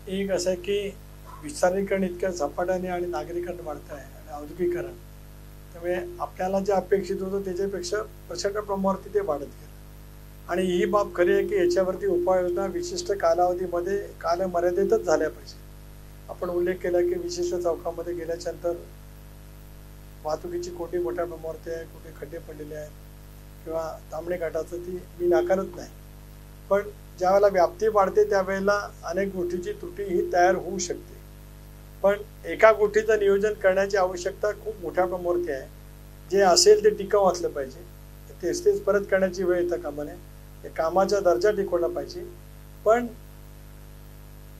एक असं आहे की विस्तारीकरण इतक्या झपाट्याने आणि नागरीकरण वाढत आहे आणि औद्योगिकरण, त्यामुळे आपल्याला जे अपेक्षित होतं त्याच्यापेक्षा प्रचंड प्रमाणावरती ते वाढत गेलं. आणि ही बाब खरी आहे की याच्यावरती उपाययोजना विशिष्ट कालावधीमध्ये कालमर्यादेतच झाल्या पाहिजे. आपण उल्लेख केला की विशिष्ट चौकामध्ये गेल्याच्यानंतर वाहतुकीची कोंडी मोठ्या प्रमाणावरती आहे, कुठे खड्डे पडलेले आहेत किंवा तांबडे घाटाचं ती मी नाकारत नाही, पण ज्यावेळेला व्याप्ती वाढते त्यावेळेला अनेक गोष्टीची त्रुटी ही तयार होऊ शकते. पण एका गोष्टीचं नियोजन करण्याची आवश्यकता खूप मोठ्या प्रमाणावरती आहे. जे असेल ते टिकाऊ असलं पाहिजे, तेच परत करण्याची वेळ येता कामा नये. हे कामाचा दर्जा टिकवला पाहिजे, पण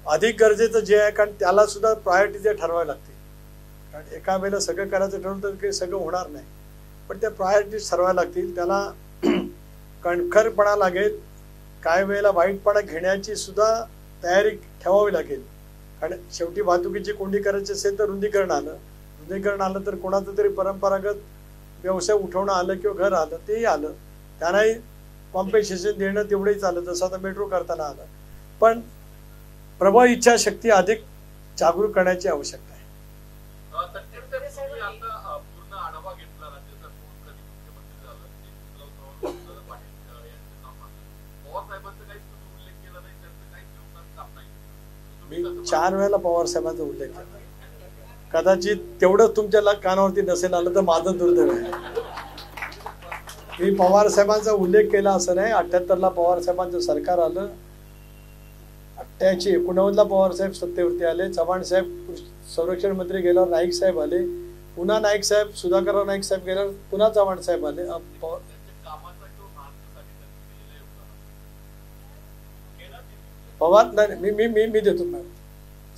अधिक गरजेचं जे आहे, कारण त्याला सुद्धा प्रायोरिटी ते ठरवावी लागते. कारण एका वेळेला सगळं करायचं ठरवलं तर काही सगळं होणार नाही, पण त्या प्रायोरिटीज ठरवायला लागतील. त्याला कणखरपणा लागेल, काही वेळेला वाईटपणा घेण्याची सुद्धा तयारी ठेवावी लागेल. कारण शेवटी वाहतुकीची कोंडी करायची असेल तर रुंदीकरण आलं तर कोणाचं तरी परंपरागत व्यवसाय उठवणं आलं किंवा घर आलं तेही आलं, त्यांनाही कॉम्पेन्सेशन देणं तेवढंही आलं, जसं आता मेट्रो करताना आलं. पण प्रबळ इच्छाशक्ती अधिक जागरूक करण्याची आवश्यकता आहे. मी 4 वेळेला पवार साहेबांचा उल्लेख केला. कदाचित तेवढंच तुमच्या कानावरती नसेल आलं तर माझं दुर्दैव आहे. मी पवार साहेबांचा उल्लेख केला असं नाही. 78ला पवार साहेबांचं सरकार आलं, 88-89ला पवार साहेब सत्तेवरती आले, चव्हाण साहेब संरक्षण मंत्री गेल्यावर नाईक साहेब आले, पुन्हा नाईक साहेब सुधाकरराव नाईक साहेब गेल्यावर पुन्हा चव्हाण साहेब आले. पवार नाही, मी देतो मॅडम.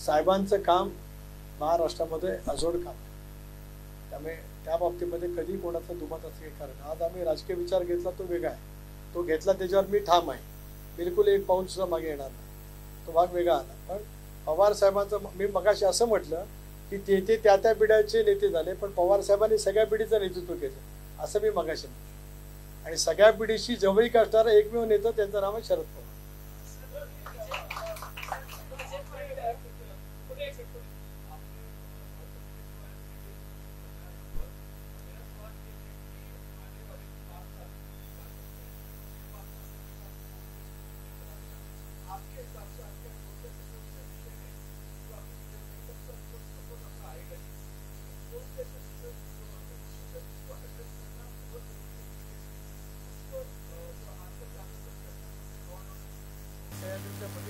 साहेबांचं काम महाराष्ट्रामध्ये अजोड काम, त्यामुळे त्या बाबतीमध्ये कधी कोणाचं दुमत असं काही कारण. आज आम्ही राजकीय विचार घेतला तो वेगळा आहे, तो घेतला त्याच्यावर मी ठाम आहे, बिलकुल एक पाऊल सुद्धा मागे येणार नाही, तो भाग वेगळा आला. पण पवार साहेबांचं मी मगाशी असं म्हटलं की ते त्या पिढ्याचे नेते झाले, पण पवार साहेबांनी सगळ्या पिढीचं नेतृत्व केलं असं मी मगाशी म्हटलं. आणि सगळ्या पिढीशी जवळीक असणारा एकमेव नेता त्यांचं नाव आहे शरद पवार.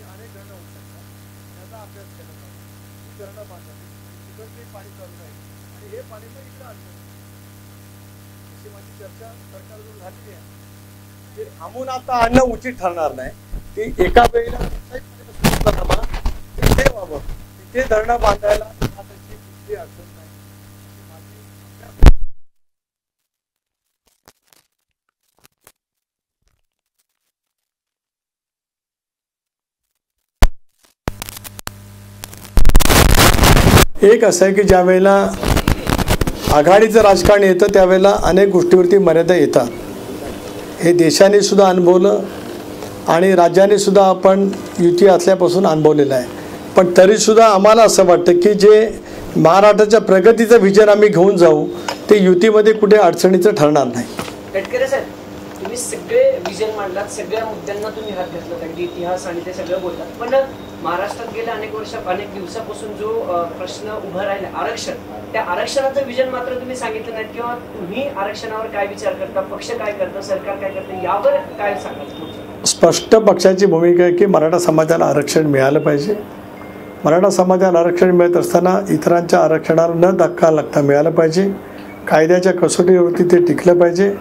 अनेक धरणं होऊ शकतात, त्याचा अभ्यास केला पाहिजे. धरणं बांधावी, तिकडे पाणी चालू आहे आणि हे पाणी मग इकडे आणलं, अशी माझी चर्चा सरकारकडून झालेली आहे. ते थांबून आता आणणं उचित ठरणार नाही. ती एका वेळेला तिथे व्हावं, तिथे धरणं बांधायला त्याची कुठली अडचण नाही. एक असं आहे की ज्या वेळेला आघाडीचं राजकारण येतं त्यावेळेला अनेक गोष्टीवरती मर्यादा येतात. हे देशाने सुद्धा अनुभवलं आणि राज्याने सुद्धा आपण युती असल्यापासून अनुभवलेलं आहे. पण तरीसुद्धा आम्हाला असं वाटतं की जे महाराष्ट्राच्या प्रगतीचं विजन आम्ही घेऊन जाऊ ते युतीमध्ये कुठे अडचणीचं ठरणार नाही. तटकरे साहेब, तुम्ही सगळे विजन मांडलात, सगळ्या मुद्द्यांना तुम्ही हात घातलात, अगदी इतिहास आणि ते सगळं बोलतात. पण महाराष्ट्रात गेल्या अनेक दिवसापासून जो प्रश्न उभा राहिला आरक्षण, त्या आरक्षणाचं विजन मात्र तुम्ही सांगितलं नाही. किंवा तुम्ही आरक्षणावर काय विचार करता, पक्ष काय करतं, सरकार काय करतं, यावर काय सांगायचं? स्पष्ट पक्षाची भूमिका आहे की मराठा समाजाला आरक्षण मिळालं पाहिजे. मराठा समाजाला आरक्षण मिळत असताना इतरांच्या आरक्षणाला न धक्का लागता मिळालं पाहिजे. कायद्याच्या कसोटीवरती ते टिकलं पाहिजे.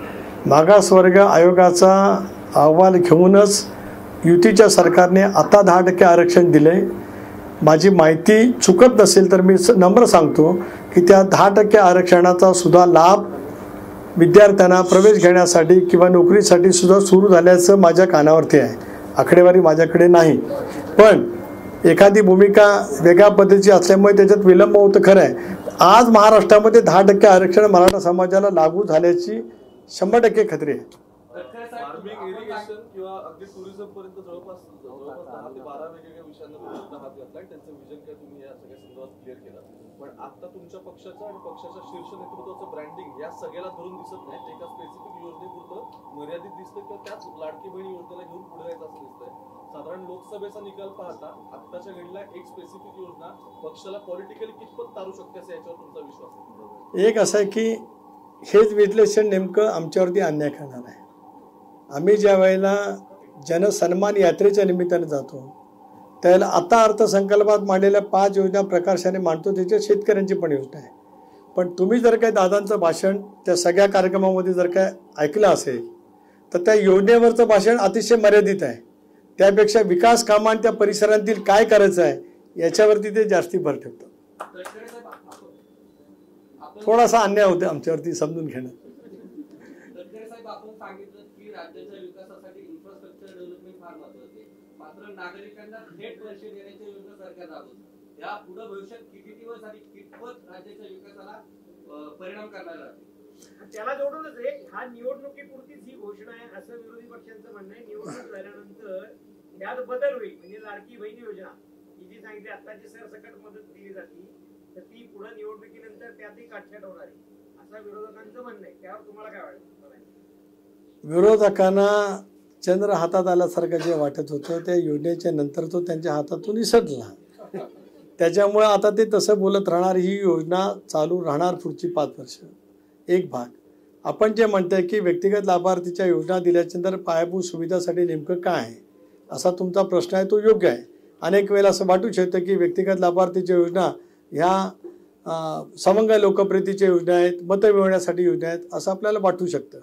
मागासवर्ग आयोगाचा अहवाल घेऊनच युतीच्या सरकारने आता 10% आरक्षण दिले. माझी माहिती चुकत नसेल तर मी नम्र सांगतो की त्या 10% आरक्षणाचा सुद्धा लाभ विद्यार्थ्यांना प्रवेश घेण्यासाठी किंवा नोकरीसाठी सुद्धा सुरू झाल्याचं माझ्या कानावरती आहे. आकडेवारी माझ्याकडे नाही, पण एखादी भूमिका वेगळ्या पद्धतीची असल्यामुळे त्याच्यात विलंब होतं खरं आहे. आज महाराष्ट्रामध्ये 10% आरक्षण मराठा समाजाला लागू झाल्याची 100% खात्री आहे. फार्मिंग, इरिगेशन किंवा अगदी टुरिझम पर्यंत जवळपास 10 ते 12 वेगवेगळ्या विषयांवर तुम्ही हात घातला. त्यांचं विजन काय तुम्ही या सगळ्या संदर्भात क्लिअर केलं. पण आता तुमच्या पक्षाचं आणि पक्षाच्या शीर्ष नेतृत्वाचं ब्रँडिंग या सगळ्याला धरून दिसत नाही. ते एका स्पेसिफिक योजनेपुरतं मर्यादित दिसतं किंवा त्याच लाडकी बहीण योजनेला घेऊन पुढे जायचं असं दिसतंय. साधारण लोकसभेचा निकाल पाहता आत्ताच्या घडीला एक स्पेसिफिक योजना पक्षाला पॉलिटिकली कितपत तारू शकते असं याच्यावर तुमचा विश्वास आहे? एक असं आहे की हेच विश्लेषण नेमकं आमच्यावरती अन्याय करणार आहे. आम्ही ज्या वेळेला जनसन्मान यात्रेच्या निमित्ताने जातो त्यावेळेला आता अर्थसंकल्पात मांडलेल्या 5 योजना प्रकर्षाने मांडतो. त्याच्यात शेतकऱ्यांची पण योजना आहे. पण तुम्ही जर काय दादांचं भाषण त्या सगळ्या कार्यक्रमामध्ये जर काय ऐकलं असेल तर त्या योजनेवरचं भाषण अतिशय मर्यादित आहे. त्यापेक्षा विकास कामं आणि त्या परिसरातील काय करायचं आहे याच्यावरती ते जास्ती भर ठेवतात. थोडासा अन्याय होतो आमच्यावरती समजून घेणं. आपण सांगितलं की राज्याच्या विकासासाठी इन्फ्रास्ट्रक्चर डेव्हलपमेंट फार महत्त्वाचे आहे. मात्र नागरिकांना थेट पैसे देण्याच्या योजना सरकार राबवते. या पुढे भविष्यात किती दिवस आणि कितपत राज्याच्या विकासाला परिणाम करणार आहे? त्याला जोडूनच रे हा निवडणुकीपुरतीच ही घोषणा आहे असं विरोधी पक्षांचं म्हणणं आहे. निवडणूक झाल्यानंतर यात बदल होईल. म्हणजे लाडकी बहीण योजना ही जी सांगितली आत्ताची सरसकट मदत दिली जाते तर ती पुढे निवडणुकीनंतर त्यातही काटछाट होणार आहे असं विरोधकांचं म्हणणं आहे. त्यावर तुम्हाला काय वाटतं? विरोधकांना चंद्र हातात आल्यासारखं जे वाटत होतं त्या योजनेच्या नंतर तो त्यांच्या हातातून निसटला. त्याच्यामुळे आता ते तसं बोलत राहणार. ही योजना चालू राहणार पुढची 5 वर्ष. एक भाग आपण जे म्हणतोय की व्यक्तिगत लाभार्थीच्या योजना दिल्याच्यानंतर पायाभूत सुविधासाठी नेमकं काय आहे असा तुमचा प्रश्न आहे. तो योग्य आहे. अनेक वेळेला असं वाटू शकतं की व्यक्तिगत लाभार्थीच्या योजना ह्या समंग लोकप्रियतेच्या योजना आहेत, मतं मिळवण्यासाठी योजना आहेत असं आपल्याला वाटू शकतं.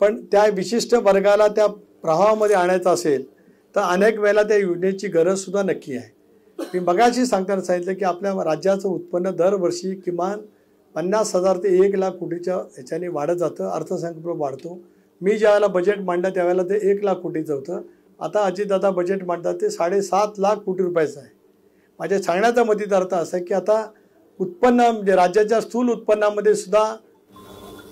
पण त्या विशिष्ट वर्गाला त्या प्रवाहामध्ये आणायचं असेल तर अनेक वेळेला त्या योजनेची गरजसुद्धा नक्की आहे. मी मगाशी सांगताना सांगितलं की आपल्या राज्याचं उत्पन्न दरवर्षी किमान 50,000 ते 1,00,000 कोटीच्या ह्याच्याने वाढत जातं. अर्थसंकल्प वाढतो. मी ज्यावेळेला बजेट मांडलं त्यावेळेला ते 1,00,000 कोटीचं होतं. आता अजितदादा बजेट मांडतात ते 7.5 कोटी रुपयाचं आहे. माझ्या सांगण्याचा मतीत अर्थ असा आहे की आता उत्पन्न म्हणजे राज्याच्या स्थूल उत्पन्नामध्ये सुद्धा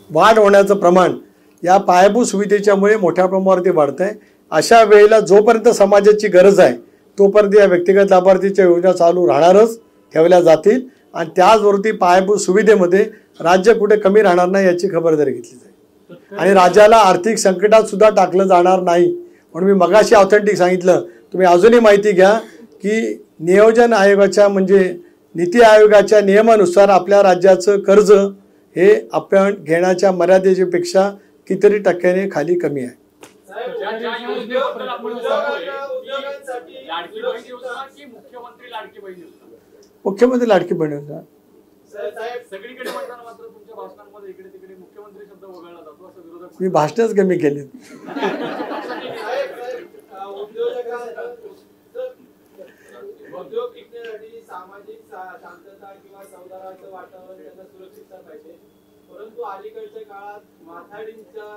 वाढ होण्याचं प्रमाण या पायाभूत सुविधेच्यामुळे मोठ्या प्रमाणावरती वाढतं आहे. अशा वेळेला जोपर्यंत समाजाची गरज आहे तोपर्यंत या व्यक्तिगत लाभार्थीच्या योजना चालू राहणारच, ठेवल्या जातील आणि त्याचबरोबर पायाभूत सुविधेमध्ये राज्य कुठे कमी राहणार नाही याची खबरदारी घेतली जाईल आणि राज्याला आर्थिक संकटात सुद्धा टाकलं जाणार नाही. म्हणून मी मगाशी ऑथेंटिक सांगितलं. तुम्ही अजूनही माहिती घ्या की नियोजन आयोगाच्या म्हणजे नीती आयोगाच्या नियमानुसार आपल्या राज्याचं कर्ज हे आपण घेण्याच्या मर्यादेपेक्षा कितीतरी टक्क्याने खाली कमी आहे. मुख्यमंत्री लाडकी बहीण योजना सगळीकडे म्हणताना मात्र तुमच्या भाषणांमध्ये इकडे तिकडे मुख्यमंत्री शब्द वगळला जातो असं विरोधक. मी भाषणच कमी केली. उद्योग टिकण्यासाठी सामाजिक शांतता किंवा संवादाचं वातावरण त्यांना सुरक्षित पाहिजे. परंतु अलीकडच्या काळात माथाडींचा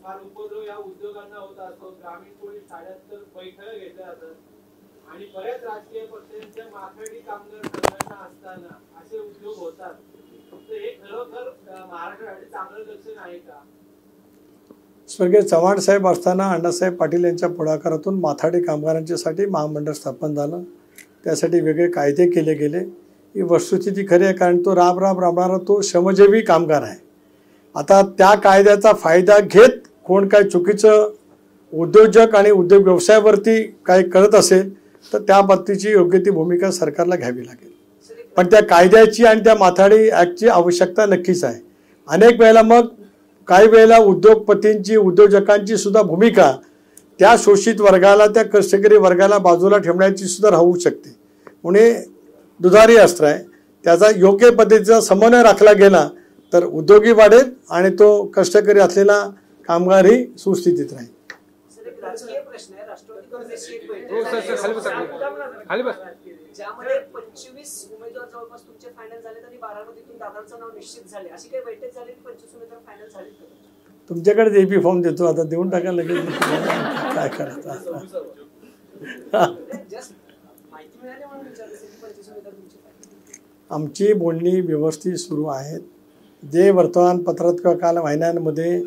फार उपद्रव या उद्योगांना होत असतो. ग्रामीण पोलीस ठाण्यात तर बैठका घेतल्या जातात आणि बऱ्याच राजकीय पक्षांच्या माथाडी कामगार संघटना असताना असे उद्योग होतात. तर हे खरोखर महाराष्ट्रासाठी चांगलं लक्षण आहे का? स्वर्गीय चव्हाण साहेब असताना अण्णासाहेब पाटील यांच्या पुढाकारातून माथाडी कामगारांच्यासाठी महामंडळ स्थापन झालं. त्यासाठी वेगळे कायदे केले गेले. ही वस्तुस्थिती खरी आहे कारण तो राबणारा तो श्रमजीवी कामगार आहे. आता त्या कायद्याचा फायदा घेत कोण काय चुकीचं उद्योजक आणि उद्योग व्यवसायावरती काय करत असेल तर त्या बाबतीची योग्य ती भूमिका सरकारला घ्यावी लागेल. पण त्या कायद्याची आणि त्या माथाडी ॲक्टची आवश्यकता नक्कीच आहे. अनेक वेळेला मग काही वेळेला उद्योगपतींची उद्योजकांची सुद्धा भूमिका त्या शोषित वर्गाला त्या कष्टकरी वर्गाला बाजूला ठेवण्याची सुद्धा राहू शकते. म्हणून दुधारी अस्त्र आहे. त्याचा योग्य पद्धतीचा समन्वय राखला गेला तर उद्योगी वाढेल आणि तो कष्टकरी असलेला कामगारही सुस्थितीत राहील. राजकीय प्रश्न आहे. राष्ट्रवादी काँग्रेसची एक बैठक ज्यामध्ये 25 उमेदवार जवळपास तुमचे फायनल झाले आणि बारामतीतून दादांचं नाव निश्चित झाले. अशी काही बैठक झाली 25 उमेदवार फायनल झाले? तुमच्याकडे एपी फॉर्म देतो आता देऊन टाका लगेच. काय करायचं आमची बोलणी व्यवस्थित सुरू आहेत. जे वर्तमानपत्रात किंवा काल वाहिन्यांमध्ये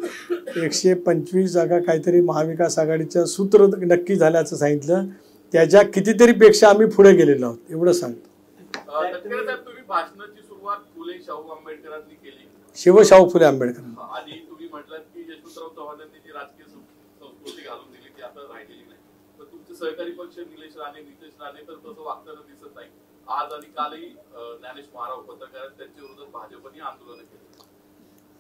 125 जागा काहीतरी महाविकास आघाडीचं सूत्र नक्की झाल्याचं सांगितलं, त्याच्या कितीतरी पेक्षा आम्ही पुढे गेलेलो आहोत एवढं सांगतो. तटकरे साहेब, तुम्ही भाषणाची सुरुवात फुले शाहू आंबेडकरांनी केली, शिवशाहू फुले आंबेडकर. आणि तुम्ही म्हटलात की यशवंतराव चव्हाणांनी जी राजकीय संस्कृती घालून दिली ती आता राहिलेली नाही. तर तुमचे सहकारी पक्ष नितेश राणे तर तसं वागताना दिसत नाही. आज आणि कालही ज्ञानेश महाराव पत्रकार त्यांच्या विरोधात भाजपने आंदोलन केले.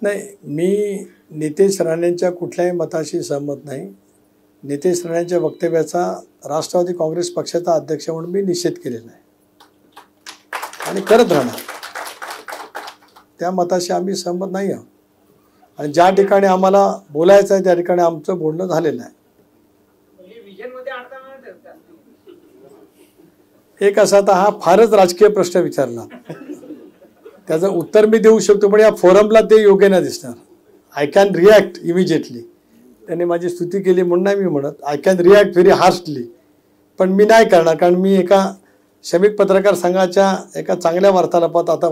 नाही, मी नितेश राणेंच्या कुठल्याही मताशी सहमत नाही. नितेश राणेंच्या वक्तव्याचा राष्ट्रवादी काँग्रेस पक्षाचा अध्यक्ष म्हणून मी निषेध केलेला आहे आणि करत राहणार. त्या मताशी आम्ही सहमत नाही आहोत आणि ज्या ठिकाणी आम्हाला बोलायचं आहे त्या ठिकाणी आमचं बोलणं झालेलं आहे. एक असा आता हा फारच राजकीय प्रश्न विचारला, त्याचं उत्तर मी देऊ शकतो पण या फोरमला ते योग्य नाही दिसणार. I can react immediately. त्याने माझी स्तुती केली म्हणून नाही मी म्हणत, I can react very harshly, पण मी नाही करणार. कारण मी एका श्रमिक पत्रकार संघाच्या एका चांगल्या वार्तालापात आता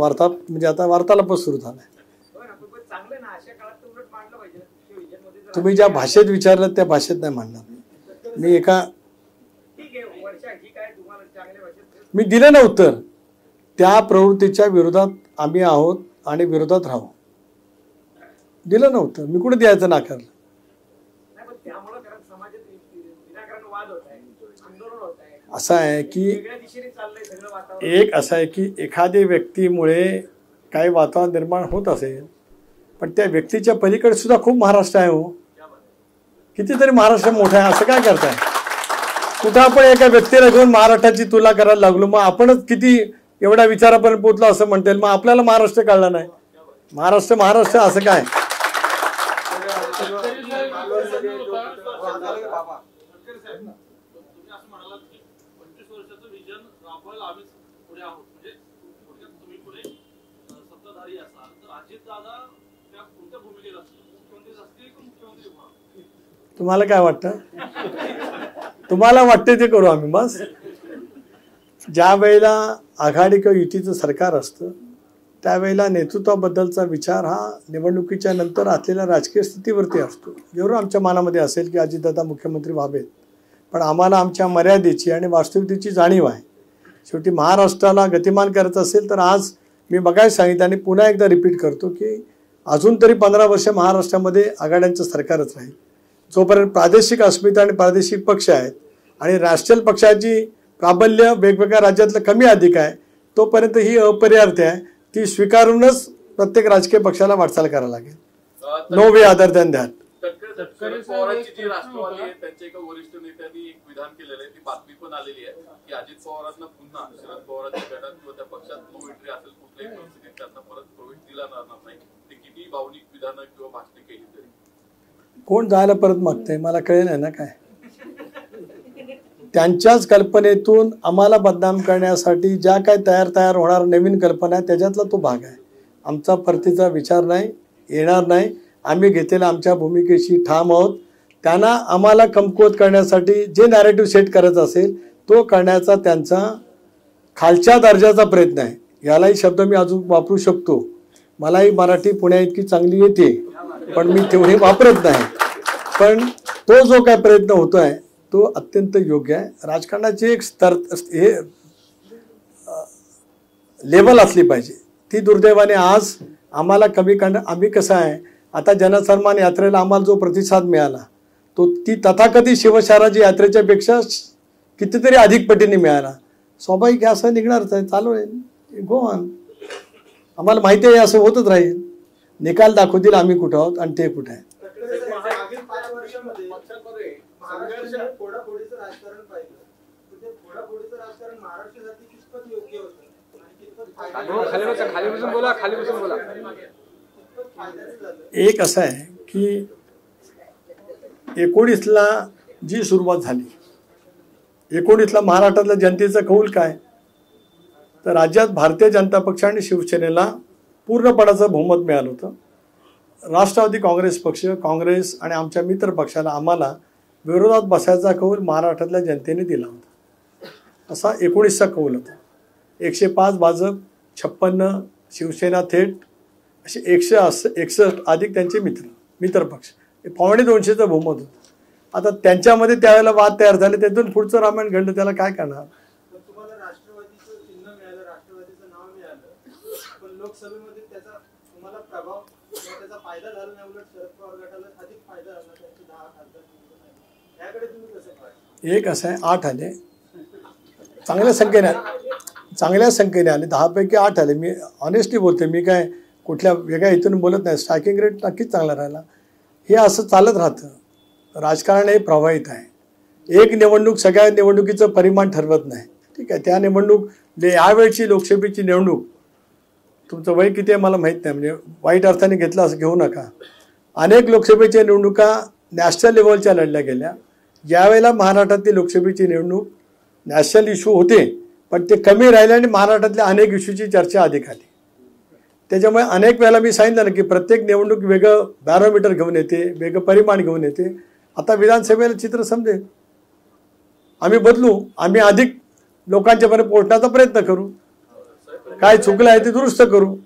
वार्तालापच सुरू झाला आहे. तुम्ही ज्या भाषेत विचारलं त्या भाषेत नाही मांडणार मी. मी दिलं ना उत्तर. त्या प्रवृत्तीच्या विरोधात आम्ही आहोत आणि विरोधात राहू. दिलं ना उत्तर. मी कुठे द्यायचं नाकारलं. असं आहे की एखाद्या व्यक्तीमुळे काही वातावरण निर्माण होत असेल, पण त्या व्यक्तीच्या पलीकडे सुद्धा खूप महाराष्ट्र आहे. हो, कितीतरी महाराष्ट्र मोठा आहे. असं काय करताय? कुठं आपण एका व्यक्तीला घेऊन महाराष्ट्राची तुलना करायला लागलो, मग आपणच किती एवढ्या विचारापर्यंत पोहोचलो असं म्हणता येईल. मग आपल्याला महाराष्ट्र कळला नाही. महाराष्ट्र असं काय? तुम्हाला काय वाटतं? तुम्हाला वाटते ते करू आम्ही. बस ज्या वेळेला आघाडी किंवा युतीचं सरकार असतं त्यावेळेला नेतृत्वाबद्दलचा विचार हा निवडणुकीच्या नंतर असलेल्या राजकीय स्थितीवरती असतो. जरूर आमच्या मनामध्ये असेल की अजितदादा मुख्यमंत्री व्हावेत, पण आम्हाला आमच्या मर्यादेची आणि वास्तविकतेची जाणीव आहे. शेवटी महाराष्ट्राला गतिमान करायचं असेल तर आज मी बघायला सांगितलं आणि पुन्हा एकदा रिपीट करतो की अजून तरी 15 वर्ष महाराष्ट्रामध्ये आघाड्यांचं सरकारच राहील. जोपर्यंत प्रादेशिक अस्मिता आणि प्रादेशिक पक्ष आहेत आणि राष्ट्रीय पक्षाची प्राबल्य वेगवेगळ्या राज्यातलं कमी अधिक आहे, तोपर्यंत ही अपरिहार्य आहे. ती स्वीकारूनच प्रत्येक राजकीय पक्षाला वाटचाल करायला लागेल. No way other than that. Sharad पवारांची जी राष्ट्रवादी आहे त्यांच्या एका वरिष्ठ नेत्यांनी एक विधान केलेलं आहे, ती बातमी पण आलेली आहे की अजित पवारांना पुन्हा शरद पवारांच्या गटात किंवा त्या पक्षात नो एंट्री असेल कुठल्याही परिस्थितीत त्यांना परत प्रवेश दिला जाणार नाही. ते किती भावनिक विधानं किंवा भाषणे केली तरी. कोण जायला परत मागतंय मला कळेल नाही ना काय. त्यांच्याच कल्पनेतून आम्हाला बदनाम करण्यासाठी ज्या काय तयार होणार नवीन कल्पना आहे त्याच्यातला तो भाग आहे. आमचा परतीचा विचार नाही, येणार नाही. आम्ही घेतलेल्या आमच्या भूमिकेशी ठाम आहोत. त्यांना आम्हाला कमकुवत करण्यासाठी जे नॅरेटिव्ह सेट करायचा असेल तो करण्याचा त्यांचा खालच्या दर्जाचा प्रयत्न आहे. यालाही शब्द मी अजून वापरू शकतो. मलाही मराठी पुण्या इतकी चांगली येते पण मी तेवढी वापरत नाही. पण तो जो काय प्रयत्न होतो आहे तो अत्यंत योग्य आहे. राजकारणाची एक हे लेवल असली पाहिजे. ती दुर्दैवाने आज आम्हाला कमी करणं. आम्ही कसं आहे आता जनसन्मान यात्रेला आम्हाला जो प्रतिसाद मिळाला तो ती तथाकथित शिवशहराची यात्रेच्या पेक्षा कितीतरी अधिक पटीने मिळाला. स्वाभाविक असं निघणारच आहे. चालू आहे. Go on. आम्हाला माहिती आहे असं होतच राहील. निकाल दाखवतील आम्ही कुठं आहोत आणि ते कुठे आहे. एक असं आहे की 19ला जी सुरुवात झाली, 19ला महाराष्ट्रातल्या जनतेचा कौल काय, तर राज्यात भारतीय जनता पक्ष आणि शिवसेनेला पूर्णपणाचं बहुमत मिळालं होतं. राष्ट्रवादी काँग्रेस पक्ष, काँग्रेस आणि आमच्या मित्र पक्षाला आम्हाला विरोधात बसायचा कौल महाराष्ट्रातल्या जनतेने दिला होता. असा 19चा कौल होता. 105 भाजप, 56 शिवसेना थेट, असे 161 अधिक त्यांचे मित्रपक्ष, 250 बहुमत होतं. आता त्यांच्यामध्ये त्यावेळेला वाद तयार झाले, त्यातून पुढचं रामायण घडलं. त्याला काय करणार? तुम्हाला राष्ट्रवादीचं चिन्ह मिळालं, राष्ट्रवादीचं नाव मिळालं, पण लोकसभेमध्ये त्याचा तुम्हाला प्रभाव किंवा त्याचा फायदा झाला नाही, उलट शरद पवार गटाला अधिक फायदा झाला. त्यांचे 10 खासदार निवडून आले. याकडे तुम्ही कसं पाहता? एक असं आहे, 8 आले, चांगल्या संख्येने आले, 10 पैकी 8 आले. मी ऑनेस्टली बोलते, मी काय कुठल्या वेगळ्या इथून बोलत नाही. स्ट्रायकिंग रेट नक्कीच चांगला राहिला. हे असं चालत राहतं. राजकारण हे प्रवाहित आहे. एक निवडणूक सगळ्या निवडणुकीचं परिमाण ठरवत नाही. ठीक आहे, त्या निवडणूक यावेळची लोकसभेची निवडणूक, तुमचं वय किती आहे मला माहीत नाही, म्हणजे वाईट अर्थाने घेतलं असं घेऊ नका. अनेक लोकसभेच्या निवडणुका नॅशनल लेवलच्या लढल्या गेल्या. ज्यावेळेला महाराष्ट्रातली लोकसभेची निवडणूक नॅशनल इश्यू होते, पण ते कमी राहिले आणि महाराष्ट्रातल्या अनेक इश्यूची चर्चा अधिक आली. त्याच्यामुळे अनेक वेळेला मी सांगितलं ना की प्रत्येक निवडणूक वेगळं बॅरोमीटर घेऊन येते, वेगळं परिमाण घेऊन येते. आता विधानसभेला चित्र समजेल. आम्ही बदलू, आम्ही अधिक लोकांच्यापर्यंत पोहोचण्याचा प्रयत्न करू, काय चुकलं आहे ते दुरुस्त करू. गेल्या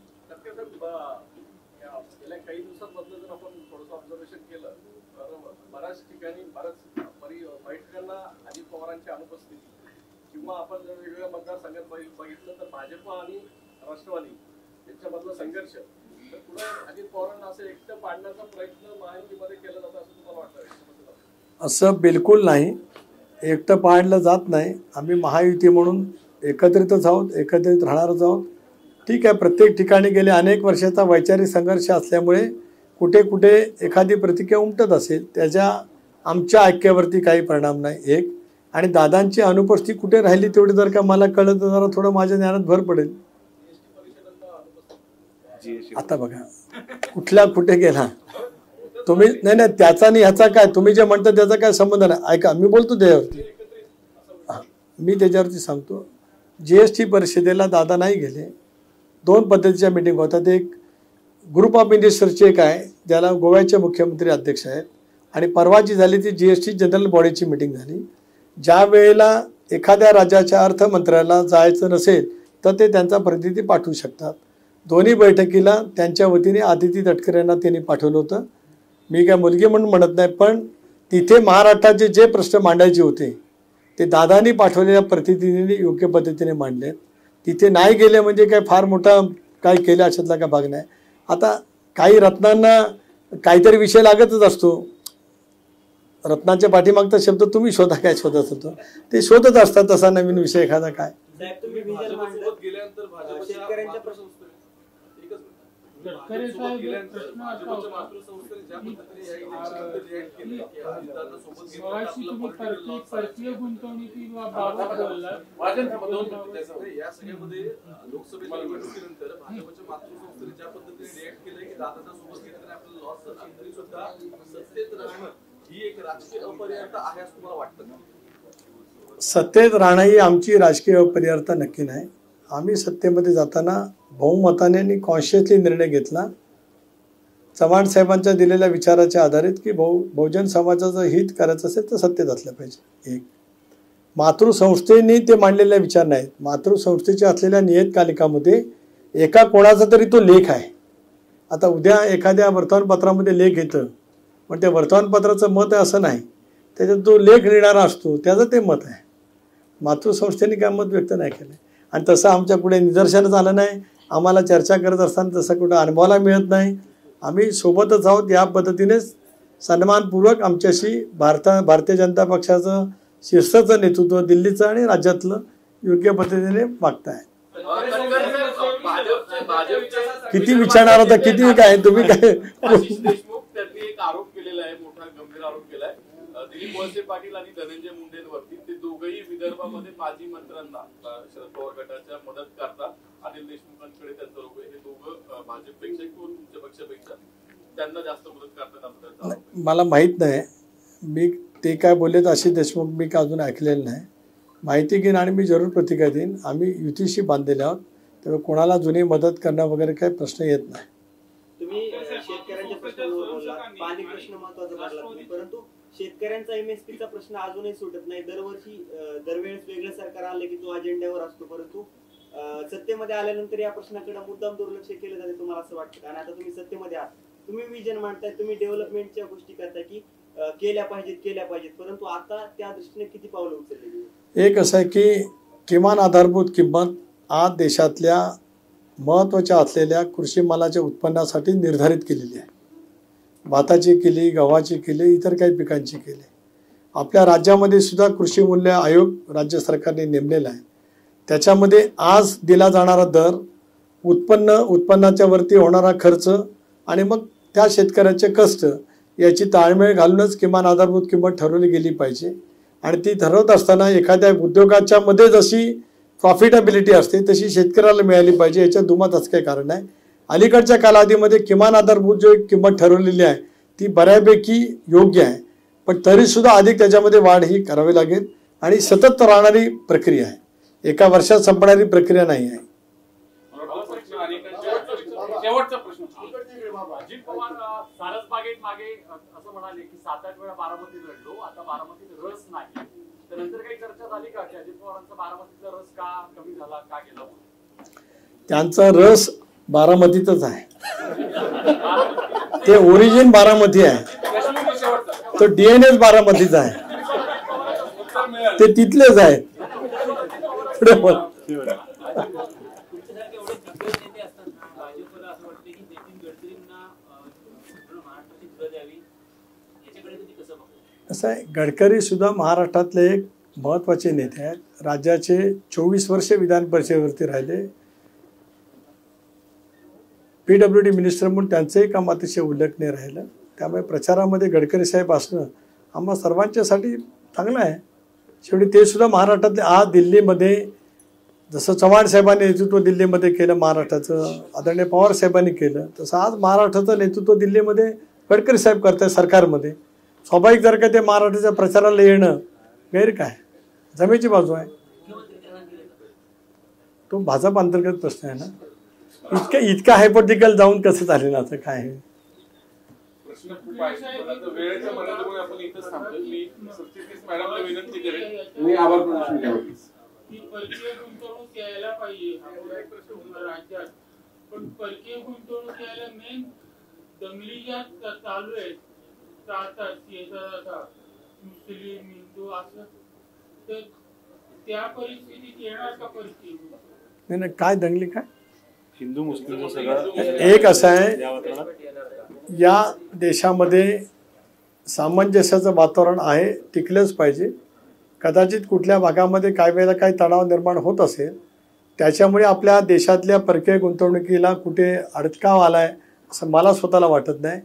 काही दिवसांमधलं जर आपण थोडंसं ऑब्झर्वेशन केलं तर बऱ्याच ठिकाणी बैठकांना अजित पवारांची अनुपस्थिती, किंवा आपण जर वेगवेगळ्या मतदारसंघात बघितलं तर भाजप आणि राष्ट्रवादी यांच्यामधला संघर्ष, तर पुढे अजित पवारांना असं एकटं पाडण्याचा प्रयत्न महायुतीमध्ये केला जातो असं तुम्हाला वाटतं? असं बिलकुल नाही, एकटं पाडलं जात नाही. आम्ही महायुती म्हणून एकत्रितच आहोत, एकत्रित राहणारच आहोत. ठीक आहे, प्रत्येक ठिकाणी गेले अनेक वर्षाचा वैचारिक संघर्ष असल्यामुळे कुठे कुठे एखादी प्रतिक्रिया उमटत असेल, त्याच्या आमच्या ऐक्यावरती काही परिणाम नाही. एक, आणि दादांची अनुपस्थिती कुठे राहिली तेवढी जर का मला कळलं तर जरा थोडं माझ्या ज्ञानात भर पडेल. आता बघा कुठल्या कुठे गेला तुम्ही, नाही त्याचा आणि ह्याचा काय, तुम्ही जे म्हणता त्याचा काय संबंध नाही. ऐका, मी बोलतो त्याच्यावरती, मी त्याच्यावरती सांगतो. GST परिषदेला दादा नाही गेले. 2 पद्धतीच्या मीटिंग होतात. एक ग्रुप ऑफ मिनिस्टरची एक आहे, ज्याला गोव्याचे मुख्यमंत्री अध्यक्ष आहेत, आणि परवाची झाली ती GST जनरल बॉडीची मीटिंग झाली. ज्या वेळेला एखाद्या राज्याच्या अर्थमंत्र्याला जायचं नसेल तर ते त्यांचा प्रतिनिधी पाठवू शकतात. दोन्ही बैठकीला त्यांच्या वतीने आदिती तटकरेंना त्यांनी पाठवलं होतं. मी काय मुलगी म्हणून म्हणत नाही, पण तिथे महाराष्ट्राचे जे प्रश्न मांडायचे होते ते दादांनी पाठवलेल्या प्रतिनिधींनी योग्य पद्धतीने मांडले. तिथे नाही गेले म्हणजे काय फार मोठा काय केलं अशातला का भाग नाही. आता काही रत्नांना काहीतरी विषय लागतच असतो. रत्नांच्या पाठीमागचा शब्द तुम्ही शोधा, काय शोधत होतो ते शोधत असतात. तसा नवीन विषय एखादा काय भाजपसोबत गेल्यानंतर भाजपच्या मातृसंस्थेने ज्या पद्धतीने या इलेक्शनमध्ये रिॲक्ट केलं, परकीय गुंतवणुकीबाबत या सगळ्यामध्ये लोकसभेच्या निवडणुकीनंतर भाजपच्या मातृसंस्थेने ज्या पद्धतीने रिॲक्ट केलं की दादांना सोबत घेतल्याने आपल्याला लॉस झाला, तरी सुद्धा सत्तेत राहणं ही एक राजकीय अपरिहार्यता आहे असं तुम्हाला वाटतं का? सत्तेत राहणं ही आमची राजकीय अपरिहार्यता नक्की नाही. आम्ही सत्तेमध्ये जाताना बहुमताने आणि कॉन्शियसली निर्णय घेतला, चव्हाण साहेबांच्या दिलेल्या विचाराच्या आधारित की बहुजन समाजाचं हित करायचं असेल तर सत्तेत असलं पाहिजे. एक, मातृसंस्थेने ते मांडलेले विचार नाहीत. मातृसंस्थेच्या असलेल्या नियतकालिकामध्ये एका कोणाचा तरी तो लेख आहे. आता उद्या एखाद्या वर्तमानपत्रामध्ये लेख येतं, पण त्या वर्तमानपत्राचं मत आहे असं नाही, त्याच्यात तो लेख लिहिणारा असतो त्याचं ते मत आहे. मातृसंस्थेने काय मत व्यक्त नाही केलं, आणि तसं आमच्या पुढे निदर्शनच आलं नाही. आम्हाला चर्चा करत असताना तसं कुठं अनुभवाला मिळत नाही. आम्ही सोबतच आहोत. या पद्धतीनेच सन्मानपूर्वक आमच्याशी भारतीय जनता पक्षाचं शीर्षचं नेतृत्व दिल्लीचं आणि राज्यातलं योग्य पद्धतीने वागत आहे. किती विचारणार होता, किती काय तुम्ही काय? देशमुख त्यांनी एक आरोप केलेला आहे, मोठा गंभीर आरोप केलाय दिलीप वळसे पाटील आणि धनंजय मुंडेंवरती. ते दोघंही विदर्भामध्ये माजी मंत्र्यांना शरद पवार गटाच्या मदत करतात. अनिल देशमुखांकडे त्यांचं लोक, हे दोघं भाजपपेक्षा किंवा तुमच्या पक्षापेक्षा त्यांना जास्त मदत करतात. मला माहीत नाही, मी ते काय बोललेत आशिष देशमुख मी का अजून ऐकलेलं नाही. माहिती घेईन आणि मी जरूर प्रतिक्रिया देईन. आम्ही युतीशी बांधलेले आहोत, त्यामुळे कोणाला जुनी मदत करणं वगैरे काही प्रश्न येत नाही. तुम्ही शेतकऱ्यांच्या प्रश्नावर बोललात, पाणी प्रश्न महत्त्वाचा मानला तुम्ही, परंतु शेतकऱ्यांचा MSPचा प्रश्न अजूनही सुटत नाही. दरवर्षी दरवेळेस वेगळं सरकार आलं की तो अजेंड्यावर असतो, परंतु सत्तेमध्ये आल्यानंतर या प्रश्नाकडे मुद्दाम दुर्लक्ष केलं जाते तुम्हाला असं वाटतं? आणि आता तुम्ही सत्तेमध्ये आहात, तुम्ही विजन मांडताय, तुम्ही डेव्हलपमेंटच्या गोष्टी करताय की केल्या पाहिजेत, परंतु आता त्या दृष्टीने किती पावलं उचलली? एक असं आहे की किमान आधारभूत किंमत आज देशातल्या महत्त्वाच्या असलेल्या कृषी मालाच्या उत्पन्नासाठी निर्धारित केलेली आहे. भाताची केली, गव्हाची केली, इतर काही पिकांची केली. आपल्या राज्यामध्ये सुद्धा कृषी मूल्य आयोग राज्य सरकारने नेमलेला आहे. त्याच्यामध्ये आज दिला जाणारा दर, उत्पन्नाच्या वरती होणारा खर्च आणि मग त्या शेतकऱ्याचे कष्ट याची ताळमेळ घालूनच किमान आधारभूत किंमत ठरवली गेली पाहिजे. आणि ती ठरवत असताना एखाद्या उद्योगाच्या मध्ये जशी प्रॉफिटेबिलिटी असते तशी शेतकऱ्याला मिळाली पाहिजे, याच्यात दुमत असं काही कारण नाही. अलीकडच्या कालावधीमध्ये किमान आधारभूत जो किंमत ठरवलेली आहे ती बऱ्यापैकी योग्य आहे, पण तरीसुद्धा अधिक त्याच्यामध्ये वाढ ही करावी लागेल आणि सतत राहणारी प्रक्रिया आहे, एका वर्षात संपणारी प्रक्रिया नाही आहे. शेवटचा प्रश्न, अजित पवार सारसबागेत मागे असं म्हणाले की 7-8 वेळा बारामतीत लढलो, आता बारामतीत रस नाही. त्यानंतर काही चर्चा झाली का की अजित पवारांचा बारामतीतला रस का कमी झाला, का गेला? त्यांचा रस बारामतीतच आहे, ते ओरिजिन बारामती आहे, तो DNA बारामतीचा आहे, ते तिथलेच आहेत. असं आहे, गडकरी सुद्धा महाराष्ट्रातले एक महत्त्वाचे नेते आहेत. राज्याचे 24 वर्षे विधान परिषदेवरती राहिले. PWD मिनिस्टर म्हणून त्यांचंही काम अतिशय उल्लेखनीय राहिलं. त्यामुळे प्रचारामध्ये गडकरी साहेब असणं आम्हा सर्वांच्यासाठी चांगलं आहे. शेवटी ते सुद्धा महाराष्ट्रातले आज दिल्लीमध्ये जसं चव्हाण साहेबांनी नेतृत्व दिल्लीमध्ये केलं महाराष्ट्राचं, आदरणीय पवार साहेबांनी केलं, तसं आज महाराष्ट्राचं नेतृत्व दिल्लीमध्ये गडकरी साहेब करत आहे सरकारमध्ये. स्वाभाविक जर का ते महाराष्ट्राच्या प्रचाराला येणं गैर काय, जमेची बाजू आहे. तो भाजप अंतर्गत प्रश्न आहे ना. इतका हायपोथेटिकल जाऊन कसं झाले ना, असं काय आहे. प्रश्न खूप आहे, वेळेच्या मर्यादेमुळे आपण इथंच थांबतो. मी सरचिटणीस मॅडमला विनंती करेन, मी आभार प्रदर्शन करावं की परकीय गुंतवणूक यायला पाहिजे राज्यात, पण परकीय गुंतवणूक यायला मेन दंगली ज्या चालू आहेत, मुस्लिम हिंदू असं, तर त्या परिस्थितीत येणार का परकीय? नाही, काय दंगली काय हिंदू मुस्लिम सगळं एक असं आहे, या देशामध्ये सामंजस्याचं वातावरण आहे, टिकलंच पाहिजे. कदाचित कुठल्या भागामध्ये काही वेळेला काही तणाव निर्माण होत असेल, त्याच्यामुळे आपल्या देशातल्या परकीय गुंतवणुकीला कुठे अडकाव आला आहे असं मला स्वतःला वाटत नाही.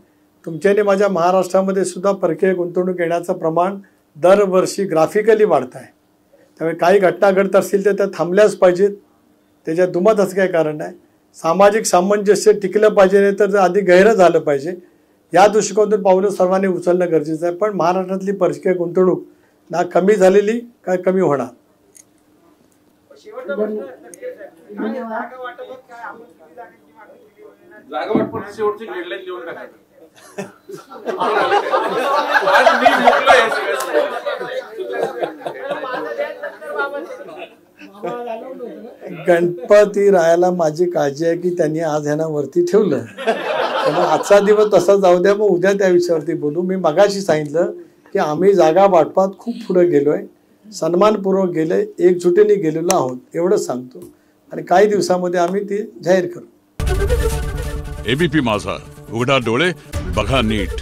तुमच्याने माझ्या महाराष्ट्रामध्ये सुद्धा परकीय गुंतवणूक येण्याचं प्रमाण दरवर्षी ग्राफिकली वाढत आहे. त्यामुळे काही घटना घडत असतील तर त्या थांबल्याच पाहिजेत, त्याच्यात दुमत असं काही कारण नाही. सामाजिक सामंजस्य टिकलं पाहिजे, नाही तर अधिक गहिरं झालं पाहिजे. या दृष्टिकोनातून पावलं सर्वांनी उचलणं गरजेचं आहे. पण महाराष्ट्रातली परकीय गुंतवणूक ना कमी झालेली काय कमी होणार. जागा वाटप शेवटची हेडलाईन लिहून टाका. गणपती रायाला माझी काळजी आहे की त्यांनी आज ह्यांना वरती ठेवलं, त्यामुळे आजचा दिवस तसा जाऊ द्या, मग उद्या त्या विषयावरती बोलू. मी मगाशी सांगितलं की आम्ही जागा वाटपात खूप पुढे गेलोय, सन्मानपूर्वक गेले, एकजुटीने गेलेलो आहोत, एवढंच सांगतो. आणि काही दिवसामध्ये आम्ही ती जाहीर करू. ABP माझा, उघडा डोळे बघा नीट.